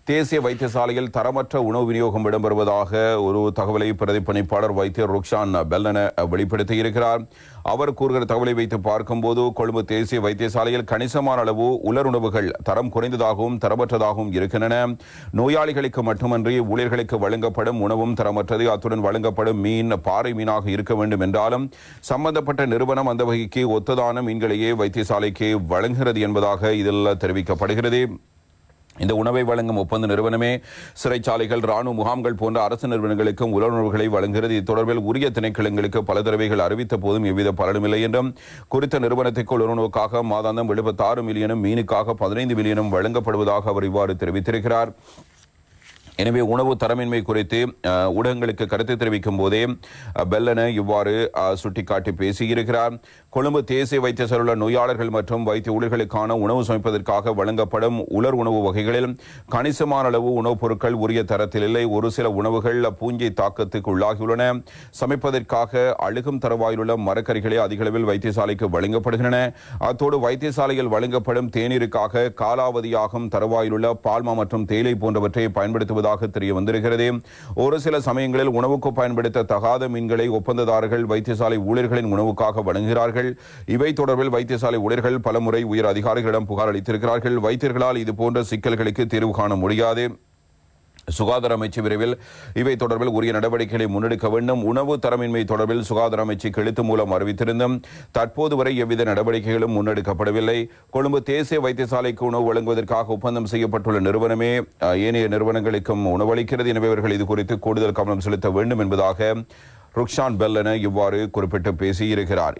தேசிய வைத்தியசாலையில் தரமற்ற உணவு விநியோகம் இடம்பெறுவதாக ஒரு தகவலை பிரதிப்பணிப்பாளர் வைத்தியர் ருக்ஷான் பெல்லன வெளிப்படுத்தியிருக்கிறார். அவர் கூறுகிற தகவலை வைத்து பார்க்கும்போது கொழும்பு தேசிய வைத்தியசாலையில் கணிசமான அளவு உலருணவுகள் தரம் குறைந்ததாகவும் தரமற்றதாகவும் இருக்கின்றன. நோயாளிகளுக்கு மட்டுமன்றி ஊழியர்களுக்கு வழங்கப்படும் உணவும் தரமற்றது. அத்துடன் வழங்கப்படும் மீன் பாறை மீனாக இருக்க வேண்டும் என்றாலும் சம்பந்தப்பட்ட நிறுவனம் அந்த வகைக்கு ஒத்ததான மீன்களையே வைத்தியசாலைக்கு வழங்குகிறது என்பதாக இதில் தெரிவிக்கப்படுகிறது. இந்த உணவை வழங்கும் ஒப்பந்த நிறுவனமே சிறைச்சாலைகள், ராணுவ முகாம்கள் போன்ற அரசு நிறுவனங்களுக்கும் உணவுகளை வழங்குகிறது. இத்தொடர்பில் உரிய திணைக்களங்களுக்கு பல தடவைகள் அறிவித்த போதும் எவ்வித பலனுமில்லை என்றும் குறித்த நிறுவனத்திற்கு உணவுக்காக மாதாந்தம் 76 மில்லியனும் மீனுக்காக 15 மில்லியனும் வழங்கப்படுவதாக அவர் இவ்வாறு தெரிவித்திருக்கிறார். எனவே உணவு தரமின்மை குறித்து ஊடகங்களுக்கு கருத்து தெரிவிக்கும் போதே பெல்லன இவ்வாறு சுட்டிக்காட்டி பேசியிருக்கிறார். கொழும்பு தேசிய வைத்தியசாலையில் உள்ள நோயாளர்கள் மற்றும் வைத்திய ஊழியர்களுக்கான உணவு சமைப்பதற்காக வழங்கப்படும் உலர் உணவு வகைகளில் கணிசமான அளவு உணவுப் பொருட்கள் உரிய தரத்தில் இல்லை. ஒரு சில உணவுகள் பூஞ்சை தாக்கத்துக்கு உள்ளாகியுள்ளன. சமைப்பதற்காக அழுகும் தரவாயிலுள்ள மரக்கறிகளே அதிக அளவில் வைத்தியசாலைக்கு வழங்கப்படுகின்றன. அத்தோடு வைத்தியசாலையில் வழங்கப்படும் தேநீருக்காக காலாவதியாகும் தரவாயிலுள்ள பால்மா மற்றும் தேயிலை போன்றவற்றை பயன்படுத்துவதாக தெரிய வந்திருக்கிறது. ஒரு சில சமயங்களில் உணவுக்கு பயன்படுத்த தகாத மீன்களை ஒப்பந்ததாரர்கள் வைத்தியசாலை ஊழியர்களின் உணவுக்காக வழங்குகிறார்கள். இவை தொடர்பில் வைத்தியசாலை ஊழியர்கள் பலமுறை உயர் அதிகாரிகளிடம் புகார் அளித்திருக்கிறார்கள். வைத்தியர்களால் இதுபோன்ற சிக்கல்களுக்கு தீர்வு காண முடியாது. சுகாதார அமைச்சு விரைவில் இவை தொடர்பில் உரிய நடவடிக்கைகளை முன்னெடுக்க வேண்டும். உணவு தரமின்மை தொடர்பில் சுகாதார அமைச்சு எழுத்து மூலம் அறிவித்திருந்தும் தற்போது வரை எவ்வித நடவடிக்கைகளும் முன்னெடுக்கப்படவில்லை. கொழும்பு தேசிய வைத்தியசாலைக்கு உணவு வழங்குவதற்காக ஒப்பந்தம் செய்யப்பட்டுள்ள நிறுவனமே ஏனைய நிறுவனங்களுக்கும் உணவளிக்கிறது. எனவே அவர்கள் இது குறித்து கூடுதல் கவனம் செலுத்த வேண்டும் என்பதாக ருக்ஷான் பெல்லன இவ்வாறு குறிப்பிட்டு பேசியிருக்கிறார்.